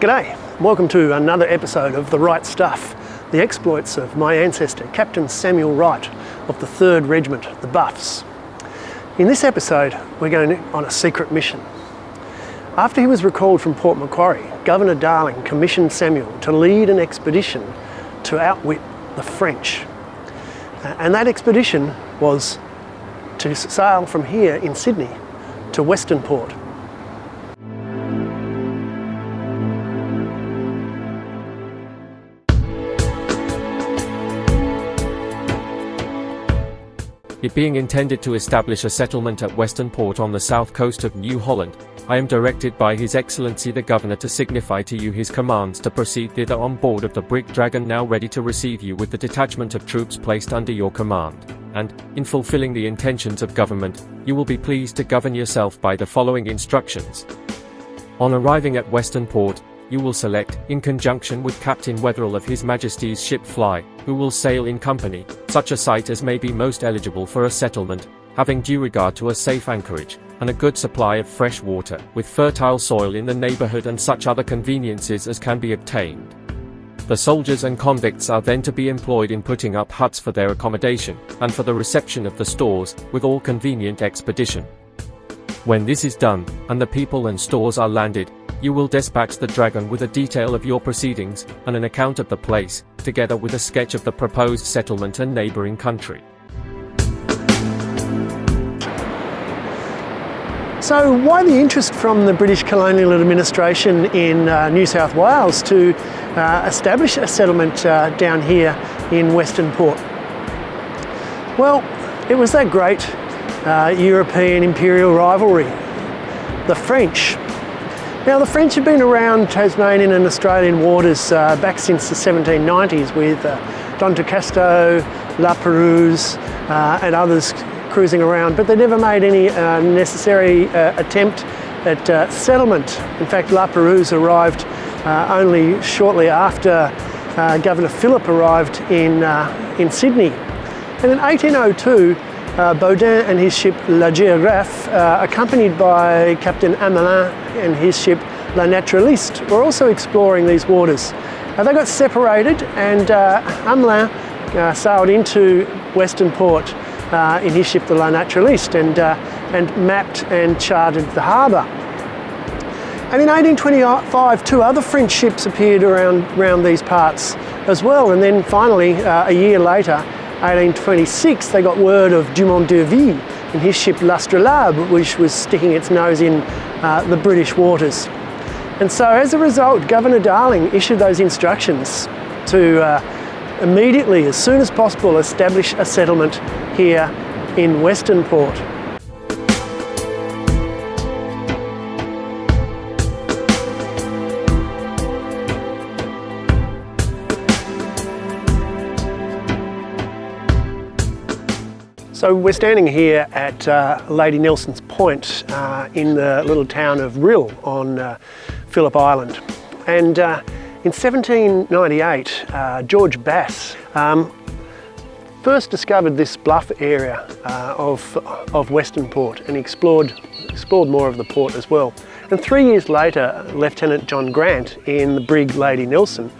G'day, welcome to another episode of The Right Stuff, the exploits of my ancestor, Captain Samuel Wright of the 3rd Regiment, the Buffs. In this episode, we're going on a secret mission. After he was recalled from Port Macquarie, Governor Darling commissioned Samuel to lead an expedition to outwit the French. And that expedition was to sail from here in Sydney to Westernport. It being intended to establish a settlement at Westernport on the south coast of New Holland, I am directed by His Excellency the Governor to signify to you his commands to proceed thither on board of the brig Dragon, now ready to receive you with the detachment of troops placed under your command. And, in fulfilling the intentions of government, you will be pleased to govern yourself by the following instructions. On arriving at Westernport, you will select, in conjunction with Captain Wetherell of His Majesty's ship Fly, who will sail in company, such a site as may be most eligible for a settlement, having due regard to a safe anchorage, and a good supply of fresh water, with fertile soil in the neighbourhood and such other conveniences as can be obtained. The soldiers and convicts are then to be employed in putting up huts for their accommodation, and for the reception of the stores, with all convenient expedition. When this is done, and the people and stores are landed, you will dispatch the Dragon with a detail of your proceedings, and an account of the place, together with a sketch of the proposed settlement and neighbouring country. So why the interest from the British colonial administration in New South Wales to establish a settlement down here in Westernport? Well, it was that great European imperial rivalry, the French. Now, the French have been around Tasmanian and Australian waters back since the 1790s with Don Casto, La Perouse and others cruising around, but they never made any necessary attempt at settlement. In fact, La Perouse arrived only shortly after Governor Phillip arrived in Sydney. And in 1802, Baudin and his ship La Géographe, accompanied by Captain Hamelin and his ship La Naturaliste, were also exploring these waters. They got separated, and Hamelin sailed into Westernport in his ship the La Naturaliste and mapped and charted the harbour. And in 1825, 2 other French ships appeared around these parts as well, and then finally, a year later, 1826, they got word of Dumont d'Urville and his ship L'Astrolabe, which was sticking its nose in the British waters. And so as a result, Governor Darling issued those instructions to immediately, as soon as possible, establish a settlement here in Westernport. So we're standing here at Lady Nelson's Point in the little town of Rhyl on Phillip Island. And in 1798, George Bass first discovered this bluff area of Westernport and explored more of the port as well. And 3 years later, Lieutenant John Grant in the brig Lady Nelson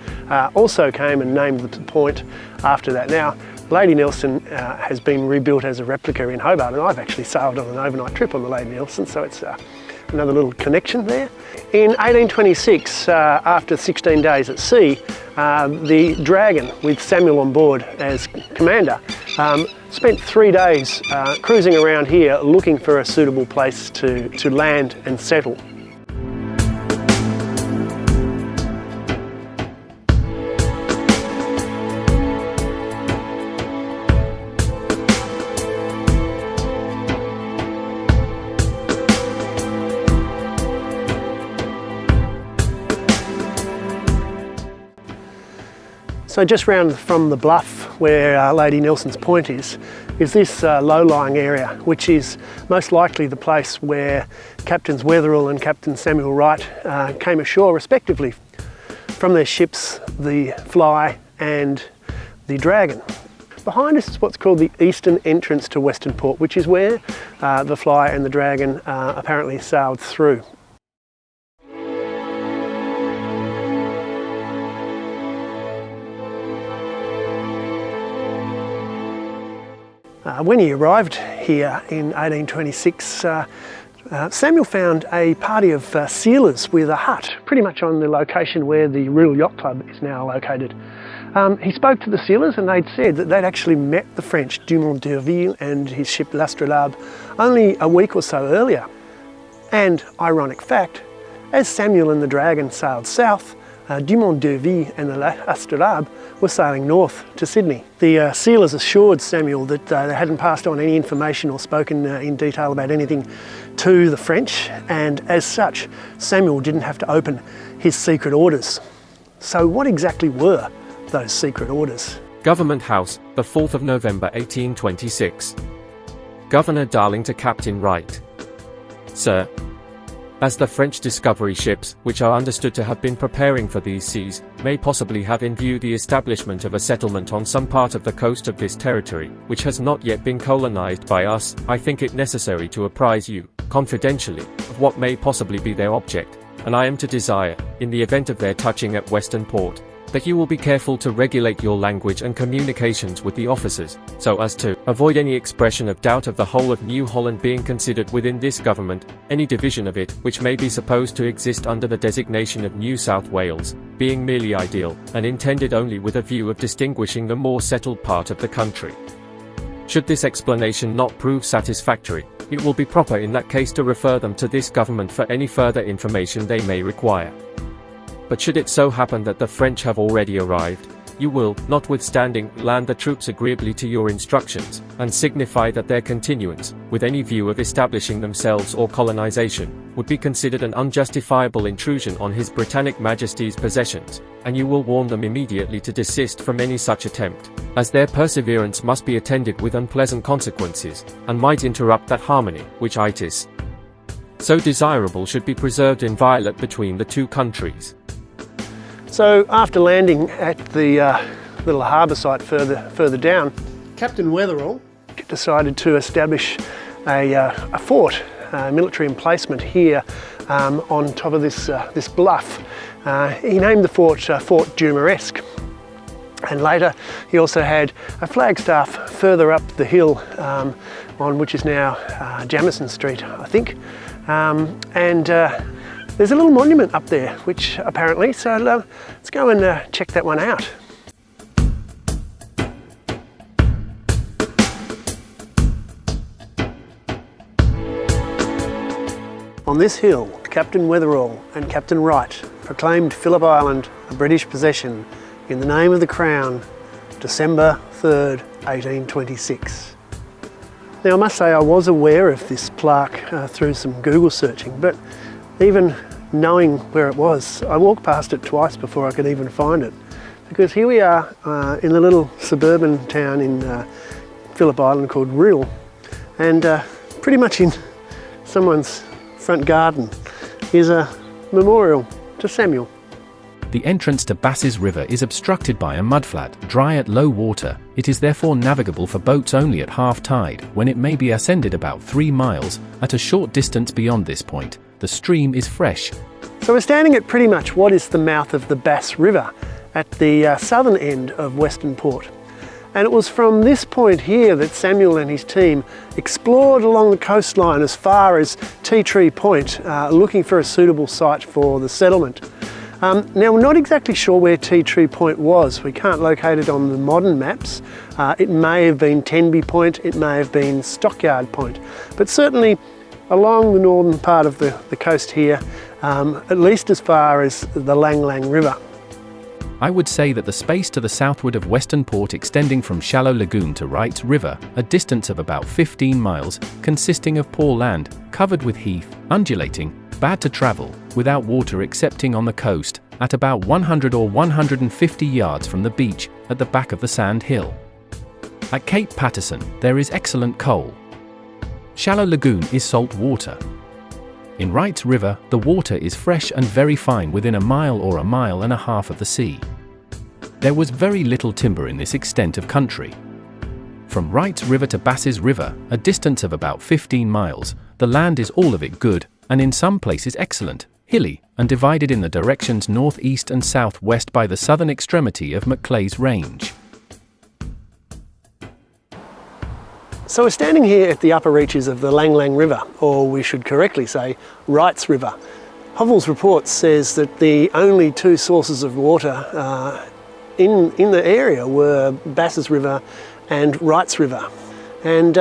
also came and named the point after that. Now, Lady Nelson has been rebuilt as a replica in Hobart, and I've actually sailed on an overnight trip on the Lady Nelson, so it's another little connection there. In 1826, after 16 days at sea, the Dragon, with Samuel on board as commander, spent 3 days cruising around here looking for a suitable place to land and settle. So just round from the bluff where Lady Nelson's Point is this low-lying area, which is most likely the place where Captains Wetherell and Captain Samuel Wright came ashore respectively from their ships, the Fly and the Dragon. Behind us is what's called the eastern entrance to Westernport, which is where the Fly and the Dragon apparently sailed through. When he arrived here in 1826, Samuel found a party of sealers with a hut, pretty much on the location where the Royal Yacht Club is now located. He spoke to the sealers and they'd said that they'd actually met the French Dumont d'Urville and his ship l'Astrolabe only a week or so earlier. And, ironic fact, as Samuel and the Dragon sailed south, Dumont d'Urville and the l'Astrolabe were sailing north to Sydney. The sealers assured Samuel that they hadn't passed on any information or spoken in detail about anything to the French, and as such, Samuel didn't have to open his secret orders. So what exactly were those secret orders? Government House, the 4th of November 1826. Governor Darling to Captain Wright. Sir, as the French discovery ships, which are understood to have been preparing for these seas, may possibly have in view the establishment of a settlement on some part of the coast of this territory, which has not yet been colonized by us, I think it necessary to apprise you, confidentially, of what may possibly be their object, and I am to desire, in the event of their touching at Westernport, that you will be careful to regulate your language and communications with the officers, so as to avoid any expression of doubt of the whole of New Holland being considered within this government, any division of it, which may be supposed to exist under the designation of New South Wales, being merely ideal, and intended only with a view of distinguishing the more settled part of the country. Should this explanation not prove satisfactory, it will be proper in that case to refer them to this government for any further information they may require. But should it so happen that the French have already arrived, you will, notwithstanding, land the troops agreeably to your instructions, and signify that their continuance, with any view of establishing themselves or colonization, would be considered an unjustifiable intrusion on His Britannic Majesty's possessions, and you will warn them immediately to desist from any such attempt, as their perseverance must be attended with unpleasant consequences, and might interrupt that harmony, which it is so desirable should be preserved inviolate between the two countries. So after landing at the little harbour site further down, Captain Wetherell decided to establish a fort, a military emplacement here on top of this bluff. He named the fort Fort Dumaresque, and later he also had a flagstaff further up the hill on which is now Jamieson Street, I think, and there's a little monument up there, which apparently, so let's go and check that one out. On this hill, Captain Wetherell and Captain Wright proclaimed Phillip Island a British possession in the name of the Crown, December 3rd, 1826. Now I must say I was aware of this plaque through some Google searching, but even knowing where it was, I walked past it twice before I could even find it. Because here we are in the little suburban town in Phillip Island called Rhyl, and pretty much in someone's front garden is a memorial to Samuel. The entrance to Bass's River is obstructed by a mudflat, dry at low water. It is therefore navigable for boats only at half tide, when it may be ascended about 3 miles. At a short distance beyond this point, the stream is fresh. So we're standing at pretty much what is the mouth of the Bass River at the southern end of Westernport. And it was from this point here that Samuel and his team explored along the coastline as far as Tea Tree Point, looking for a suitable site for the settlement. Now we're not exactly sure where Tea Tree Point was. We can't locate it on the modern maps. It may have been Tenby Point, it may have been Stockyard Point, but certainly along the northern part of the coast here, at least as far as the Lang Lang River. I would say that the space to the southward of Westernport extending from Shallow Lagoon to Wright's River, a distance of about 15 miles, consisting of poor land, covered with heath, undulating, bad to travel, without water excepting on the coast, at about 100 or 150 yards from the beach, at the back of the sand hill. At Cape Patterson, there is excellent coal. Shallow Lagoon is salt water. In Wright's River, the water is fresh and very fine within a mile or a mile and a half of the sea. There was very little timber in this extent of country. From Wright's River to Bass's River, a distance of about 15 miles, the land is all of it good, and in some places excellent, hilly, and divided in the directions northeast and southwest by the southern extremity of Maclay's Range. So we're standing here at the upper reaches of the Lang Lang River, or we should correctly say Wright's River. Hovell's report says that the only two sources of water in the area were Bass's River and Wright's River. And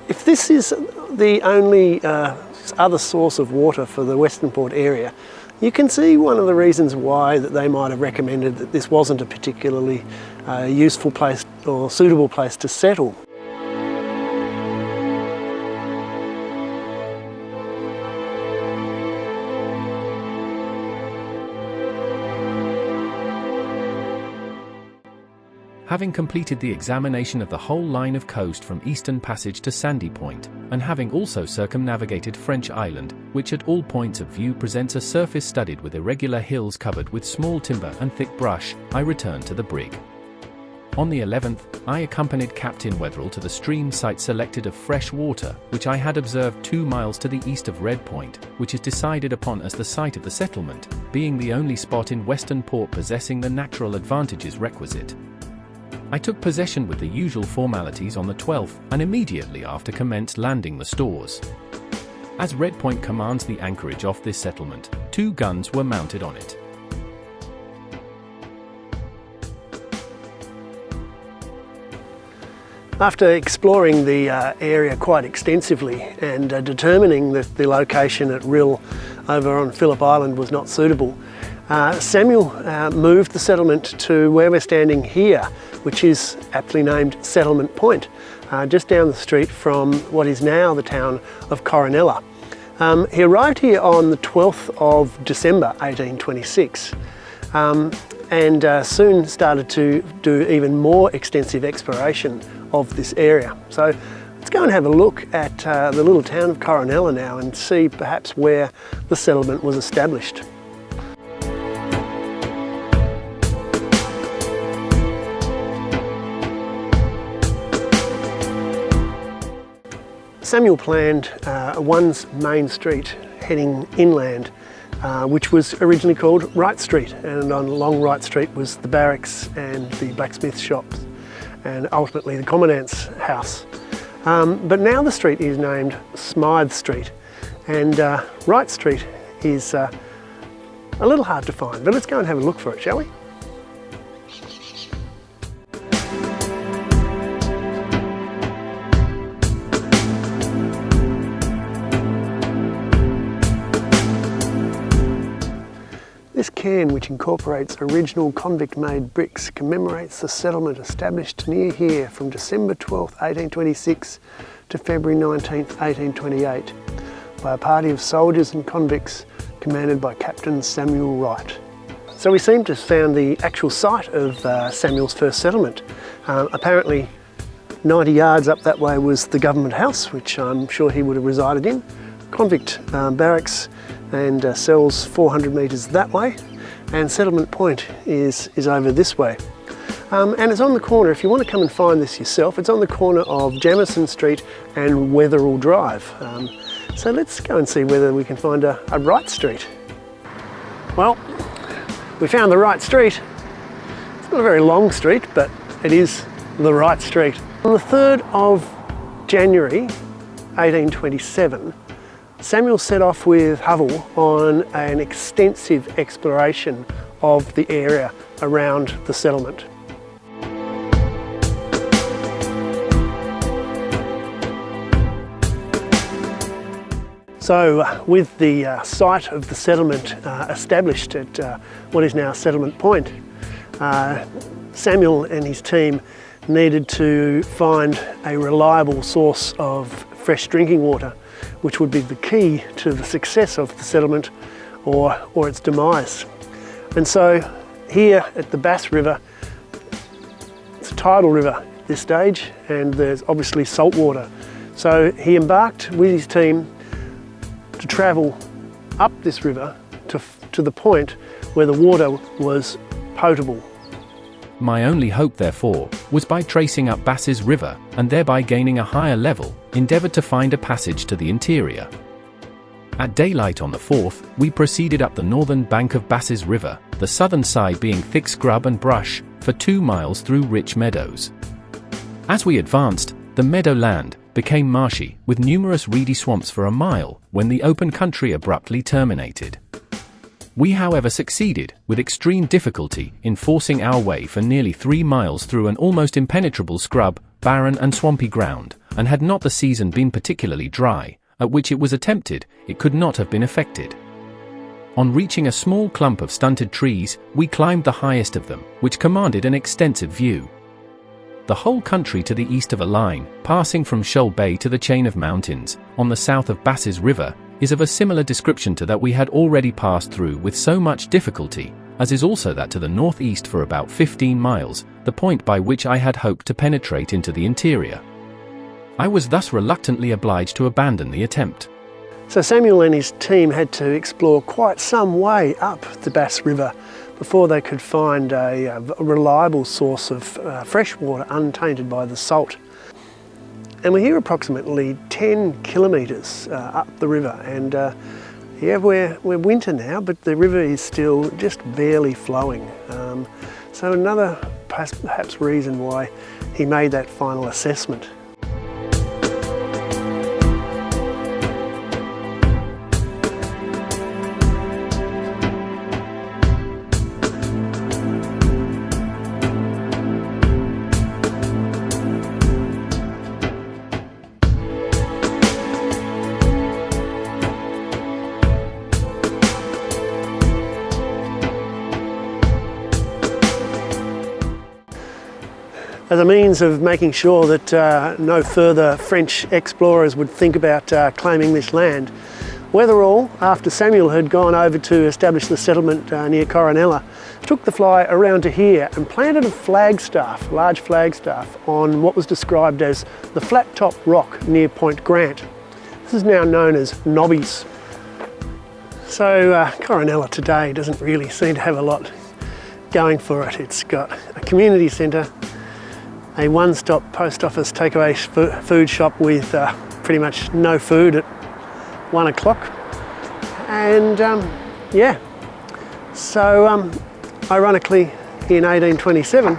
if this is the only other source of water for the Westernport area, you can see one of the reasons why that they might have recommended that this wasn't a particularly useful place or suitable place to settle. Having completed the examination of the whole line of coast from Eastern Passage to Sandy Point, and having also circumnavigated French Island, which at all points of view presents a surface studded with irregular hills covered with small timber and thick brush, I returned to the brig. On the 11th, I accompanied Captain Wetherell to the stream site selected of fresh water, which I had observed 2 miles to the east of Red Point, which is decided upon as the site of the settlement, being the only spot in Westernport possessing the natural advantages requisite. I took possession with the usual formalities on the 12th, and immediately after commenced landing the stores. As Red Point commands the anchorage off this settlement, 2 guns were mounted on it. After exploring the area quite extensively and determining that the location at Rill over on Phillip Island was not suitable, Samuel moved the settlement to where we're standing here, which is aptly named Settlement Point, just down the street from what is now the town of Coronella. He arrived here on the 12th of December 1826 and soon started to do even more extensive exploration of this area. So let's go and have a look at the little town of Coronella now and see perhaps where the settlement was established. Samuel planned one main street heading inland, which was originally called Wright Street, and along Wright Street was the barracks and the blacksmith shops and ultimately the commandant's house. But now the street is named Smythe Street, and Wright Street is a little hard to find, but let's go and have a look for it, shall we? This cairn, which incorporates original convict-made bricks, commemorates the settlement established near here from December 12, 1826 to February 19, 1828 by a party of soldiers and convicts commanded by Captain Samuel Wright. So we seem to have found the actual site of Samuel's first settlement. Apparently 90 yards up that way was the government house, which I'm sure he would have resided in, convict barracks and cells 400 metres that way, and Settlement Point is over this way. And it's on the corner, if you want to come and find this yourself, it's on the corner of Jamison Street and Wetherell Drive. So let's go and see whether we can find a Wright Street. Well, we found the Wright Street. It's not a very long street, but it is the Wright Street. On the 3rd of January 1827, Samuel set off with Hovell on an extensive exploration of the area around the settlement. So with the site of the settlement established at what is now Settlement Point, Samuel and his team needed to find a reliable source of fresh drinking water, which would be the key to the success of the settlement or its demise. And so here at the Bass River, it's a tidal river at this stage, and there's obviously salt water. So he embarked with his team to travel up this river to the point where the water was potable. My only hope, therefore, was by tracing up Bass's River, and thereby gaining a higher level, endeavoured to find a passage to the interior. At daylight on the 4th, we proceeded up the northern bank of Bass's River, the southern side being thick scrub and brush, for 2 miles through rich meadows. As we advanced, The meadowland became marshy, with numerous reedy swamps for a mile, when the open country abruptly terminated. We however succeeded, with extreme difficulty, in forcing our way for nearly 3 miles through an almost impenetrable scrub, barren and swampy ground, and had not the season been particularly dry, at which it was attempted, it could not have been effected. On reaching a small clump of stunted trees, we climbed the highest of them, which commanded an extensive view. The whole country to the east of a line, passing from Shoal Bay to the chain of mountains, on the south of Bass's River, is of a similar description to that we had already passed through with so much difficulty, as is also that to the northeast for about 15 miles, the point by which I had hoped to penetrate into the interior. I was thus reluctantly obliged to abandon the attempt. So Samuel and his team had to explore quite some way up the Bass River before they could find a reliable source of fresh water untainted by the salt. And we're here approximately 10 kilometres up the river, and yeah, we're winter now, but the river is still just barely flowing. So another perhaps reason why he made that final assessment. As a means of making sure that no further French explorers would think about claiming this land, Weatherall, after Samuel had gone over to establish the settlement near Coronella, took the fly around to here and planted a flagstaff, large flagstaff, on what was described as the flat top rock near Point Grant. This is now known as Nobby's. So Coronella today doesn't really seem to have a lot going for it. It's got a community centre, a one-stop post office takeaway food shop with pretty much no food at 1 o'clock, and yeah, so ironically in 1827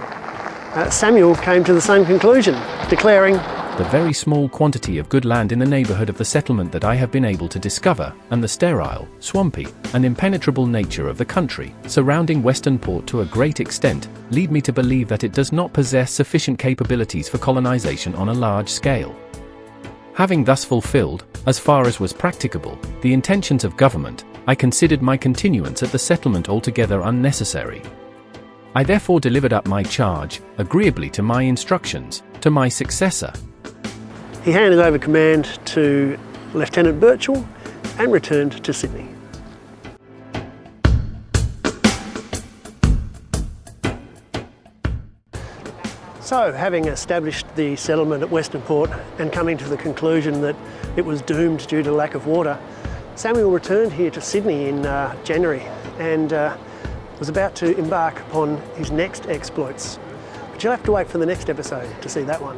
Samuel came to the same conclusion, declaring, "The very small quantity of good land in the neighbourhood of the settlement that I have been able to discover, and the sterile, swampy, and impenetrable nature of the country surrounding Westernport to a great extent, lead me to believe that it does not possess sufficient capabilities for colonisation on a large scale." Having thus fulfilled, as far as was practicable, the intentions of government, I considered my continuance at the settlement altogether unnecessary. I therefore delivered up my charge, agreeably to my instructions, to my successor. He handed over command to Lieutenant Birchall and returned to Sydney. So, having established the settlement at Westernport and coming to the conclusion that it was doomed due to lack of water, Samuel returned here to Sydney in January and was about to embark upon his next exploits. But you'll have to wait for the next episode to see that one.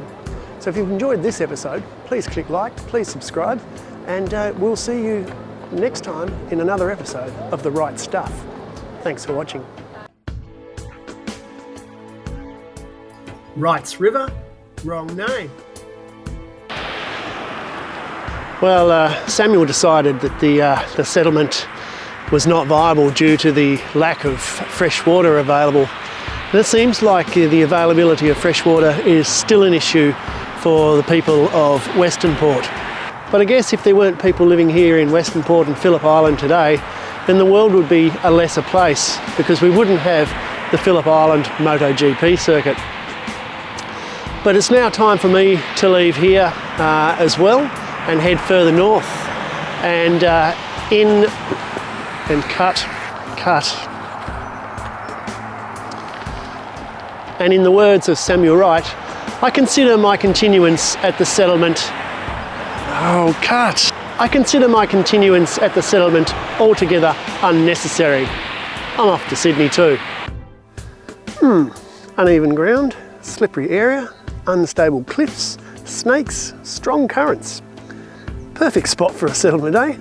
So if you've enjoyed this episode, please click like, please subscribe, and we'll see you next time in another episode of The Right Stuff. Thanks for watching. Wright's River, wrong name. Well, Samuel decided that the settlement was not viable due to the lack of fresh water available. And it seems like the availability of fresh water is still an issue for the people of Westernport. But I guess if there weren't people living here in Westernport and Phillip Island today, then the world would be a lesser place because we wouldn't have the Phillip Island MotoGP circuit. But it's now time for me to leave here as well and head further north and in and cut. And in the words of Samuel Wright, I consider my continuance at the settlement... I consider my continuance at the settlement altogether unnecessary. I'm off to Sydney too. Uneven ground, slippery area, unstable cliffs, snakes, strong currents. Perfect spot for a settlement, eh?